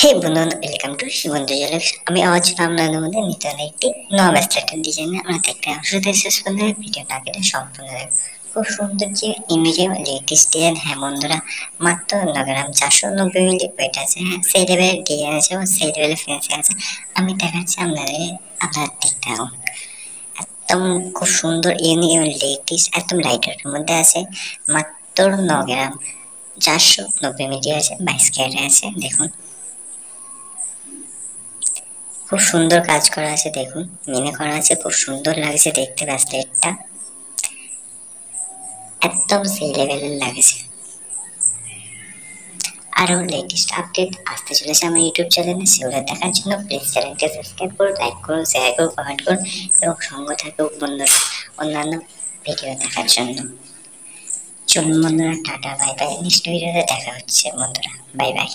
হে বন্ধুগণ, welcome to শিবন্ধু jewellers. আমি আজ আপনাদের মধ্যে নতুন একটি নব স্ট্যাটার ডিজাইনে আমরা দেখতে শুরুতে শেষ পর্যন্ত ভিডিও না কেটে সম্পূর্ণ দেখুন। খুব সুন্দর যে ইমেজে লেটেস্ট ডিজাইন। হ্যাঁ বন্ধুরা, মাত্র 9 গ্রাম 490 মিলি ওয়েট আছে। হ্যাঁ, সেই লেভেলের ডিজাইন আছে এবং সেই লেভেলের ফিনিশিং আছে। আমি দেখাচ্ছি আপনাদের, আপনারা দেখতে থাকুন। একদম খুব সুন্দর ইউনিক এবং লেটেস্ট একদম লাইট ওয়েটের মধ্যে আছে। মাত্র 9 গ্রাম 490 মিলি আছে, 22 ক্যারেট আছে। দেখুন খুব সুন্দর কাজ করা আছে, দেখুন মিনে করা আছে, খুব সুন্দর লাগছে দেখতে। ব্রেসলেটটা একদম সেই লেভেলের লাগছে। আরো লেটেস্ট আপডেট আসতে চলেছে আমার ইউটিউব চ্যানেলে, সেগুলো দেখার জন্য প্লিজ চ্যানেলটি সাবস্ক্রাইব করুন, লাইক করুন, শেয়ার করুন, কমেন্ট করুন এবং সঙ্গে থাকুক বন্ধুরা অন্যান্য ভিডিও দেখার জন্য। চলুন বন্ধুরা, টাটা বাই বাই। নেক্সট ভিডিওতে দেখা হচ্ছে বন্ধুরা, বাই বাই।